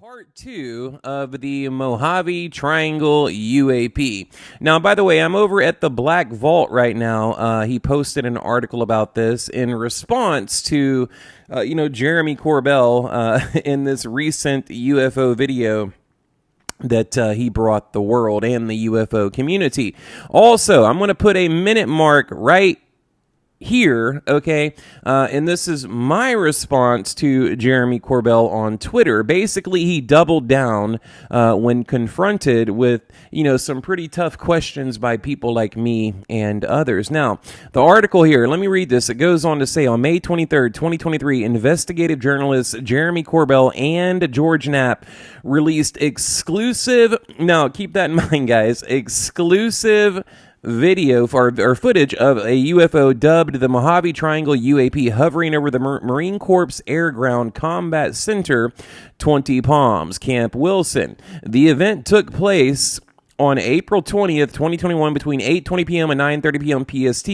Part 2 of the Mojave Triangle UAP. Now, by the way, I'm over at the Black Vault right now. He posted an article about this in response to, Jeremy Corbell in this recent UFO video that he brought the world and the UFO community. Also, I'm going to put a minute mark right here, okay, and this is my response to Jeremy Corbell on Twitter. Basically, he doubled down when confronted with, some pretty tough questions by people like me and others. Now, the article here, let me read this. It goes on to say, on May 23rd, 2023, investigative journalists Jeremy Corbell and George Knapp released exclusive, now keep that in mind, guys, exclusive video or footage of a UFO dubbed the Mojave Triangle UAP hovering over the Marine Corps Air Ground Combat Center, 20 Palms, Camp Wilson. The event took place on April 20th, 2021, between 8:20 p.m. and 9:30 p.m. PST,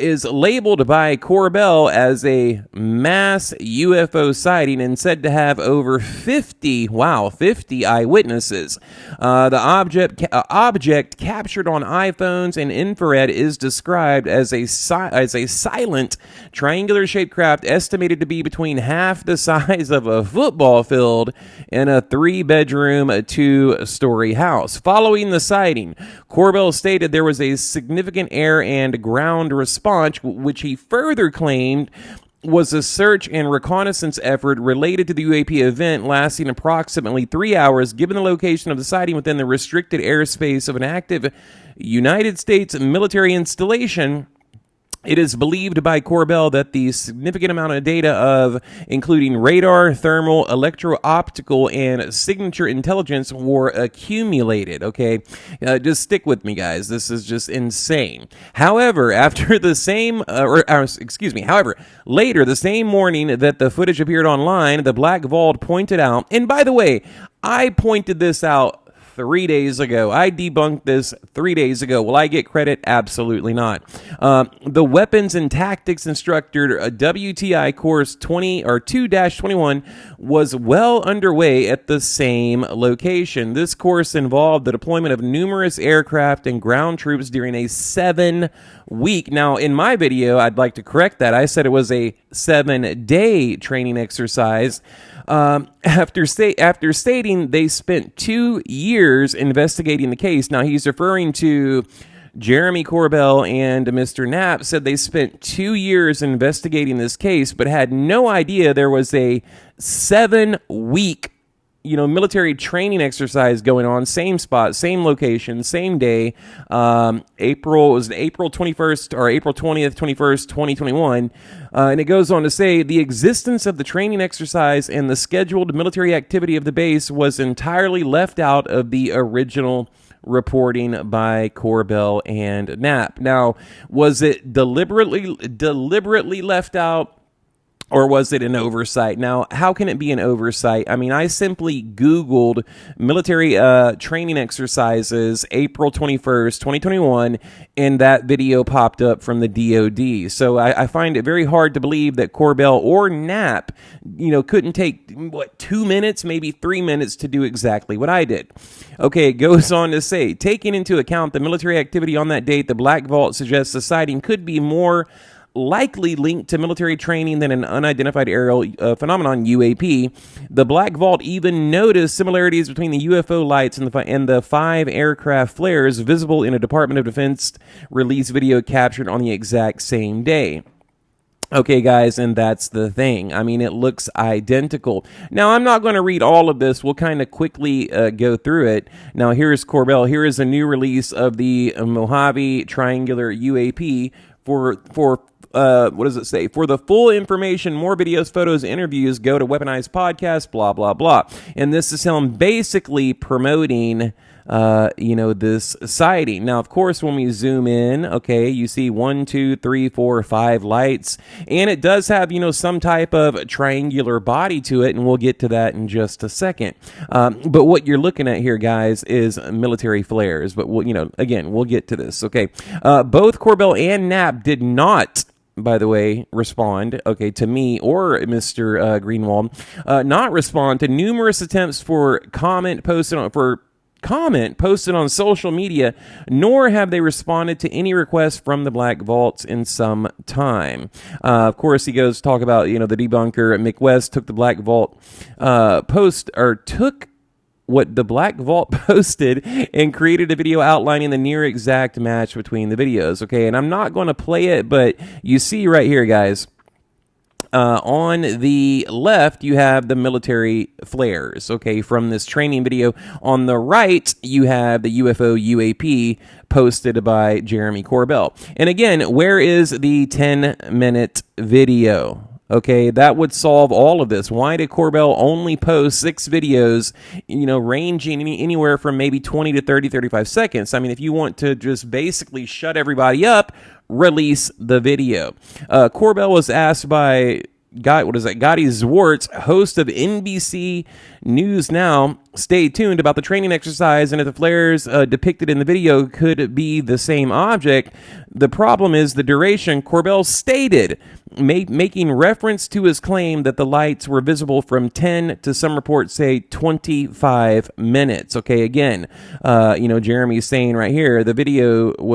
is labeled by Corbell as a mass UFO sighting and said to have over 50 eyewitnesses. The object captured on iPhones and infrared is described as a silent, triangular-shaped craft estimated to be between half the size of a football field and a 3-bedroom, 2-story house. Following the sighting, Corbell stated there was a significant air and ground response, which he further claimed was a search and reconnaissance effort related to the UAP event lasting approximately 3 hours, given the location of the sighting within the restricted airspace of an active United States military installation. It is believed by Corbell that the significant amount of data including radar, thermal, electro-optical, and signature intelligence were accumulated. Okay, just stick with me, guys. This is just insane. However, later the same morning that the footage appeared online, the Black Vault pointed out, and by the way, I pointed this out 3 days ago. I debunked this 3 days ago. Will I get credit? Absolutely not. The Weapons and Tactics Instructor WTI course 2-21 was well underway at the same location. This course involved the deployment of numerous aircraft and ground troops during a 7-week. Now, in my video, I'd like to correct that. I said it was a 7-day training exercise. After stating they spent 2 years investigating the case. Now, he's referring to Jeremy Corbell and Mr. Knapp said they spent 2 years investigating this case, but had no idea there was a 7-week military training exercise going on, same spot, same location, same day. April 21st or April 20th, 21st, 2021. And it goes on to say the existence of the training exercise and the scheduled military activity of the base was entirely left out of the original reporting by Corbell and Knapp. Now, was it deliberately left out? Or was it an oversight? Now, how can it be an oversight? I mean, I simply Googled military training exercises April 21st, 2021, and that video popped up from the DOD. So I find it very hard to believe that Corbell or Knapp, couldn't take, 2 minutes, maybe 3 minutes to do exactly what I did. Okay, it goes on to say, taking into account the military activity on that date, the Black Vault suggests the sighting could be more likely linked to military training than an unidentified aerial phenomenon, UAP. The Black Vault even noticed similarities between the UFO lights and the 5 aircraft flares visible in a Department of Defense release video captured on the exact same day. Okay, guys, and that's the thing. I mean, it looks identical. Now, I'm not going to read all of this. We'll kind of quickly go through it. Now, here's Corbell. Here is a new release of the Mojave Triangular UAP for what does it say? For the full information, more videos, photos, interviews, go to Weaponized Podcast, blah, blah, blah. And this is him basically promoting, this sighting. Now, of course, when we zoom in, okay, you see 1, 2, 3, 4, 5 lights. And it does have, some type of triangular body to it. And we'll get to that in just a second. But what you're looking at here, guys, is military flares. But, again, we'll get to this, okay? Both Corbell and Knapp did not by the way, respond, okay, to me or Mr. Greenwald, not respond to numerous attempts for comment posted on social media, nor have they responded to any requests from the Black Vaults in some time. Of course, he goes to talk about, the debunker Mick West took the Black Vault took what the Black Vault posted and created a video outlining the near exact match between the videos. Okay, and I'm not going to play it, but you see right here, guys. On the left, you have the military flares, okay, from this training video. On the right, you have the UFO UAP posted by Jeremy Corbell. And again, where is the 10-minute video? Okay, that would solve all of this. Why did Corbell only post 6 videos, ranging anywhere from maybe 20 to 30, 35 seconds? I mean, if you want to just basically shut everybody up, release the video. Corbell was asked by Gotti Zwartz, host of NBC News Now, stay tuned about the training exercise and if the flares depicted in the video could be the same object. The problem is the duration. Corbell stated, making reference to his claim that the lights were visible from 10 to some reports say 25 minutes. Okay, again, Jeremy's saying right here,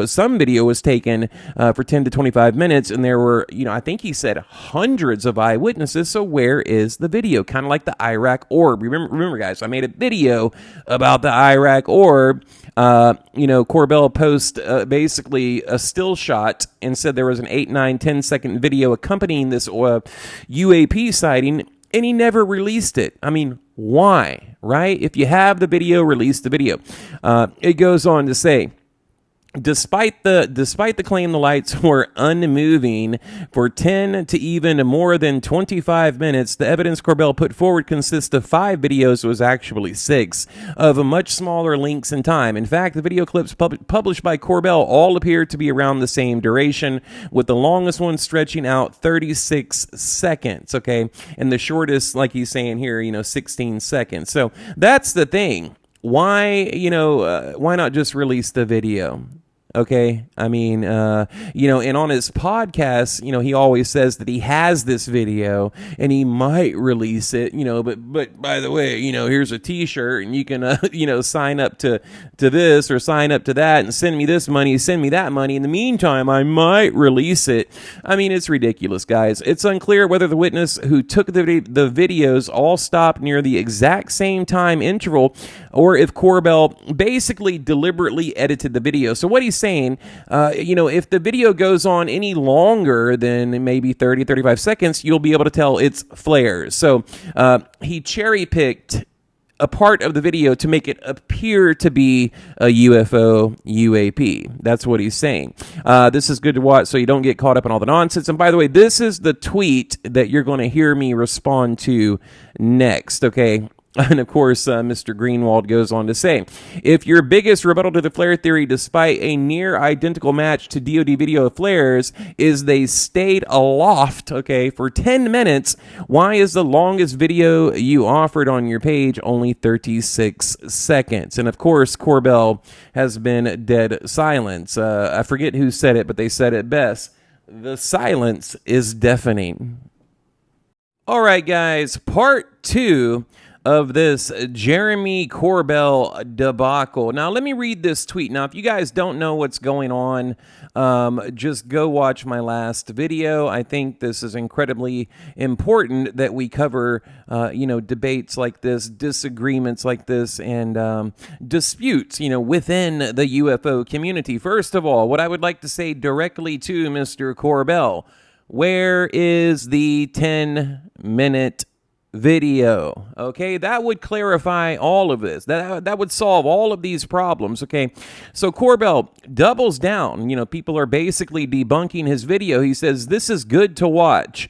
some video was taken for 10 to 25 minutes, and there were, I think he said hundreds of eyewitnesses. So where is the video? Kind of like the Iraq orb. Remember, guys, I made a video about the Iraq orb. Corbell posted basically a still shot and said there was an 8, 9, 10-second video accompanying this UAP sighting, and he never released it. I mean, why, right? If you have the video, release the video. It goes on to say, Despite the claim the lights were unmoving for 10 to even more than 25 minutes, the evidence Corbell put forward consists of 5 videos, it was actually 6, of much smaller lengths in time. In fact, the video clips published by Corbell all appear to be around the same duration, with the longest one stretching out 36 seconds, okay? And the shortest, like he's saying here, 16 seconds. So that's the thing. Why not just release the video? Okay, I mean, and on his podcast, he always says that he has this video and he might release it, but by the way, here's a t-shirt and you can, sign up to this or sign up to that and send me this money, send me that money. In the meantime, I might release it. I mean, it's ridiculous, guys. It's unclear whether the witness who took the videos all stopped near the exact same time interval or if Corbell basically deliberately edited the video. So what he's saying, if the video goes on any longer than maybe 30, 35 seconds, you'll be able to tell it's flares. So he cherry-picked a part of the video to make it appear to be a UFO UAP. That's what he's saying. This is good to watch so you don't get caught up in all the nonsense. And by the way, this is the tweet that you're going to hear me respond to next, okay? And of course, Mr. Greenwald goes on to say, if your biggest rebuttal to the flare theory, despite a near identical match to DoD video of flares, is they stayed aloft, okay, for 10 minutes, why is the longest video you offered on your page only 36 seconds? And of course, Corbell has been dead silent. I forget who said it, but they said it best. The silence is deafening. All right, guys, part 2 of this Jeremy Corbell debacle. Now, let me read this tweet. Now, if you guys don't know what's going on, just go watch my last video. I think this is incredibly important that we cover, debates like this, disagreements like this, and disputes, within the UFO community. First of all, what I would like to say directly to Mr. Corbell, where is the 10-minute video? Okay, that would clarify all of this. That would solve all of these problems. Okay, so Corbell doubles down. People are basically debunking his video. He says this is good to watch,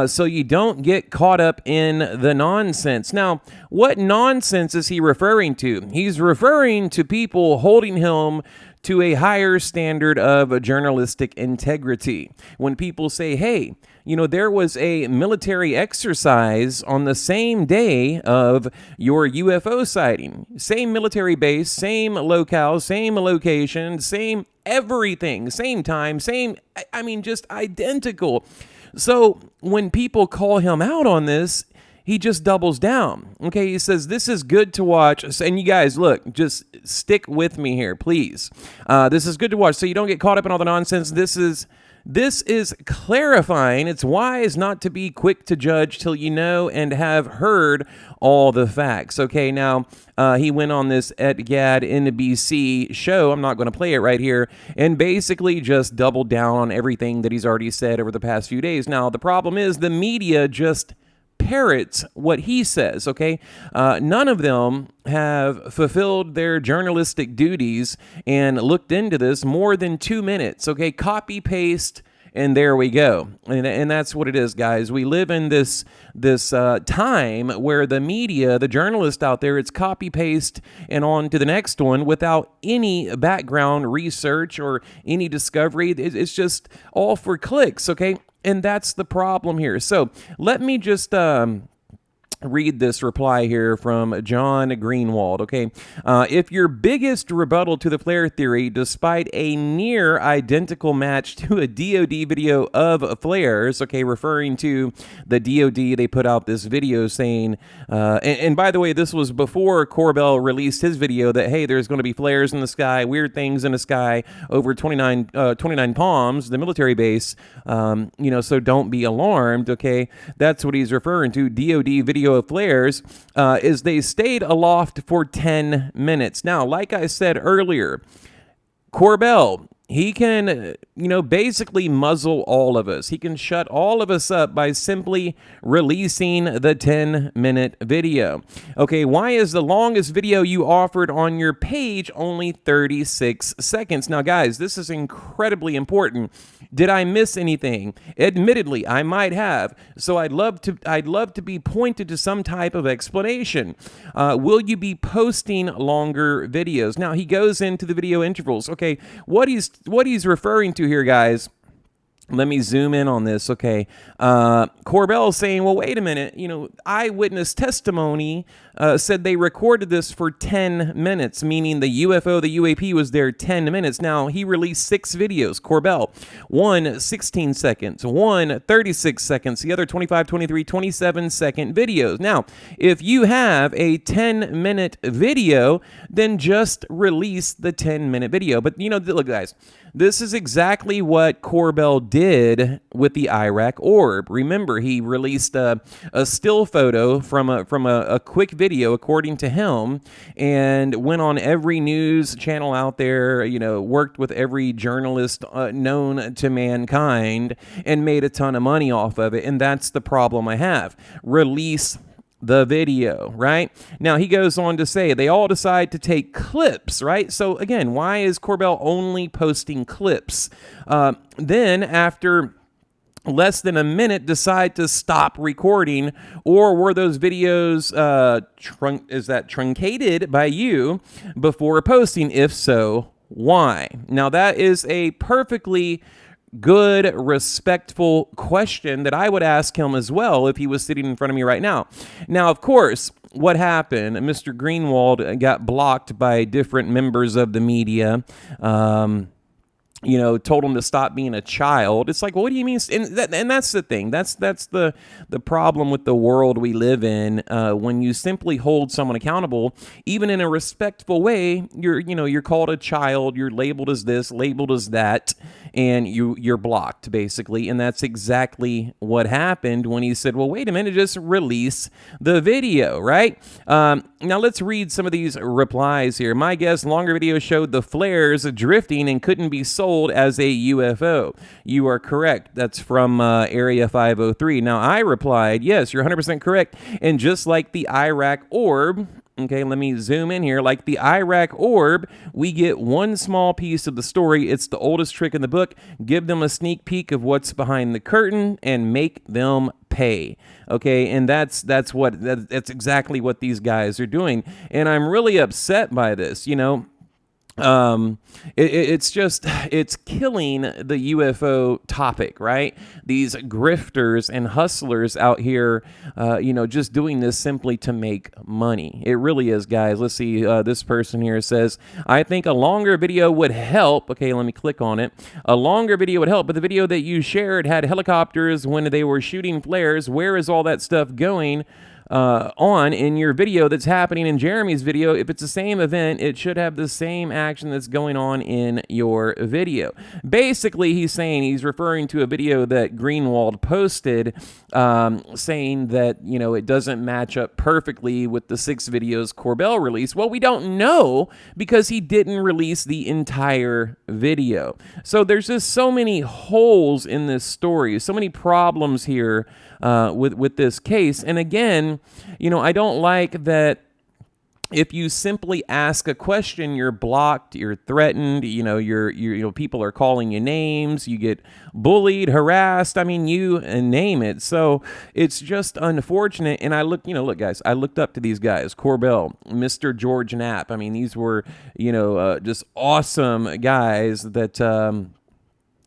so you don't get caught up in the nonsense. Now, what nonsense is he referring to? He's referring to people holding him to a higher standard of journalistic integrity. When people say, hey, there was a military exercise on the same day of your UFO sighting. Same military base, same locale, same location, same everything, same time, same, just identical. So when people call him out on this, he just doubles down. Okay, he says, this is good to watch. And you guys, look, just stick with me here, please. This is good to watch so you don't get caught up in all the nonsense. This is clarifying. It's wise not to be quick to judge till you know and have heard all the facts. Okay, now he went on this Ed Gad NBC show. I'm not going to play it right here. And basically just doubled down on everything that he's already said over the past few days. Now, the problem is the media just parrots what he says, okay? None of them have fulfilled their journalistic duties and looked into this more than 2 minutes, okay? Copy, paste, and there we go. And that's what it is, guys. We live in this time where the media, the journalist out there, it's copy, paste, and on to the next one without any background research or any discovery. It's just all for clicks, okay? And that's the problem here. So let me just read this reply here from John Greenwald, okay? If your biggest rebuttal to the flare theory, despite a near identical match to a DOD video of flares, okay, referring to the DOD, they put out this video saying, and by the way, this was before Corbell released his video that, hey, there's going to be flares in the sky, weird things in the sky over 29 Palms, the military base, so don't be alarmed, okay? That's what he's referring to, DOD video of flares, is they stayed aloft for 10 minutes. Now, like I said earlier, Corbell, he can, basically muzzle all of us. He can shut all of us up by simply releasing the 10-minute video. Okay, why is the longest video you offered on your page only 36 seconds? Now, guys, this is incredibly important. Did I miss anything? Admittedly, I might have. So I'd love to be pointed to some type of explanation. Will you be posting longer videos? Now, he goes into the video intervals. Okay, what he's referring to here, guys, let me zoom in on this, okay? Corbell is saying, well, wait a minute, eyewitness testimony said they recorded this for 10 minutes, meaning the UFO, the UAP was there 10 minutes. Now, he released 6 videos, Corbell. One 16 seconds, one 36 seconds, the other 25, 23, 27-second videos. Now, if you have a 10-minute video, then just release the 10-minute video. But, look, guys, this is exactly what Corbell did with the Iraq orb. Remember, he released a still photo from a quick video, according to him, and went on every news channel out there, worked with every journalist known to mankind and made a ton of money off of it. And that's the problem I have. Release the video, right? Now, he goes on to say they all decide to take clips, right? So again, why is Corbell only posting clips? Then after less than a minute decide to stop recording, or were those videos truncated by you before posting? If so, why? Now, that is a perfectly good, respectful question that I would ask him as well if he was sitting in front of me right now. Now, of course, what happened? Mr. Greenwald got blocked by different members of the media. Told him to stop being a child. It's like, well, what do you mean? And that's the thing. That's the problem with the world we live in. When you simply hold someone accountable, even in a respectful way, you're called a child. You're labeled as this, labeled as that, and you're blocked basically. And that's exactly what happened when he said, well, wait a minute, just release the video, right? Now let's read some of these replies here. My guess, longer video showed the flares drifting and couldn't be sold as a UFO. You are correct. That's from Area 503. Now, I replied, yes, you're 100% correct. And just like the Iraq orb, okay, let me zoom in here. Like the Iraq orb, we get one small piece of the story. It's the oldest trick in the book. Give them a sneak peek of what's behind the curtain and make them pay. Okay, and that's exactly what these guys are doing. And I'm really upset by this, it's just, it's killing the UFO topic, right? These grifters and hustlers out here, just doing this simply to make money. It really is, guys. Let's see. This person here says, I think a longer video would help. Okay, let me click on it. A longer video would help, but the video that you shared had helicopters when they were shooting flares. Where is all that stuff going on in your video that's happening in Jeremy's video? If it's the same event, it should have the same action that's going on in your video. Basically, he's referring to a video that Greenwald posted, saying that, it doesn't match up perfectly with the 6 videos Corbell released. Well, we don't know because he didn't release the entire video. So there's just so many holes in this story, so many problems here with this case. And again, I don't like that if you simply ask a question, you're blocked, you're threatened, you're people are calling you names, you get bullied, harassed, you name it. So it's just unfortunate. And look, guys, I looked up to these guys, Corbell, Mr. George Knapp. These were, just awesome guys that,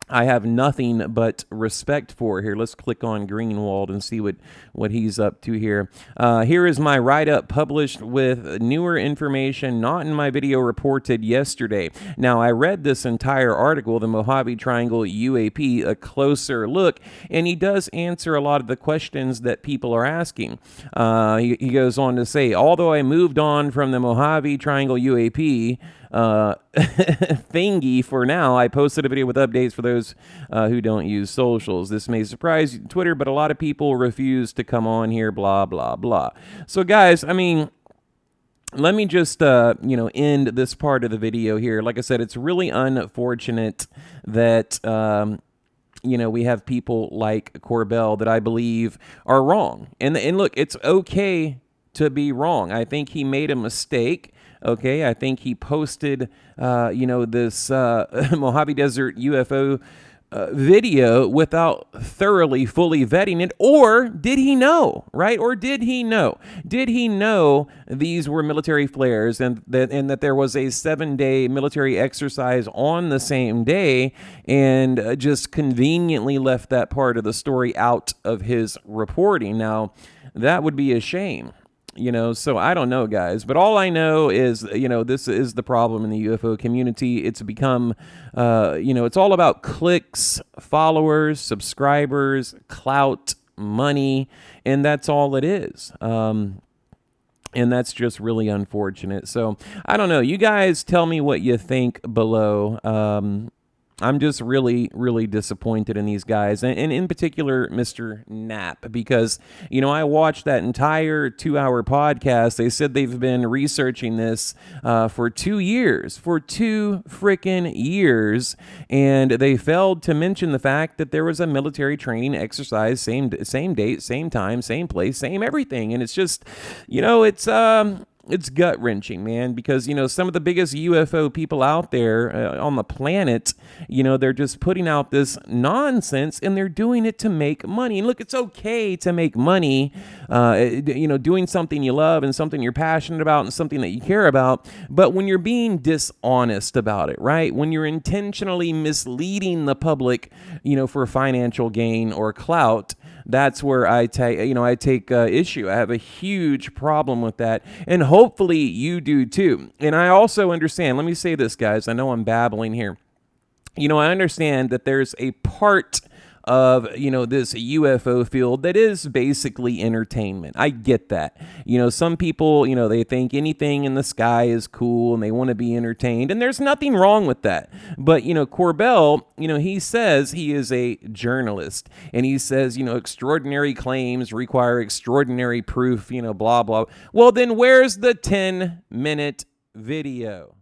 I have nothing but respect for here. Let's click on Greenwald and see what he's up to here. Here is my write-up published with newer information not in my video reported yesterday. Now, I read this entire article, the Mojave Triangle UAP, a closer look, and he does answer a lot of the questions that people are asking. He goes on to say, although I moved on from the Mojave Triangle UAP thingy for now, I posted a video with updates for those who don't use socials. This may surprise Twitter, but a lot of people refuse to come on here, blah, blah, blah. So, guys, let me just, end this part of the video here. Like I said, it's really unfortunate that, we have people like Corbell that I believe are wrong. And look, it's okay to be wrong. I think he made a mistake. Okay, I think he posted, this Mojave Desert UFO video without thoroughly, fully vetting it. Or did he know, right? Or did he know? Did he know these were military flares and that there was a 7-day military exercise on the same day and just conveniently left that part of the story out of his reporting? Now, that would be a shame. So I don't know, guys, but all I know is, this is the problem in the UFO community. It's become, it's all about clicks, followers, subscribers, clout, money, and that's all it is. And that's just really unfortunate. So I don't know. You guys tell me what you think below. I'm just really, really disappointed in these guys, and in particular, Mr. Knapp, because, I watched that entire 2-hour podcast. They said they've been researching this for 2 years, for 2 freaking years, and they failed to mention the fact that there was a military training exercise, same date, same time, same place, same everything, and it's just, it's gut-wrenching, man, because, some of the biggest UFO people out there on the planet, they're just putting out this nonsense, and they're doing it to make money. And look, it's okay to make money, doing something you love and something you're passionate about and something that you care about, but when you're being dishonest about it, right? When you're intentionally misleading the public, for financial gain or clout, that's where I take issue. I have a huge problem with that, and hopefully you do too. And I also understand, let me say this, guys, I know I'm babbling here. I understand that there's a part of, this UFO field that is basically entertainment. I get that. Some people, they think anything in the sky is cool and they want to be entertained, and there's nothing wrong with that. But, Corbell, he says he is a journalist, and he says, extraordinary claims require extraordinary proof, blah, blah. Well, then where's the 10-minute video?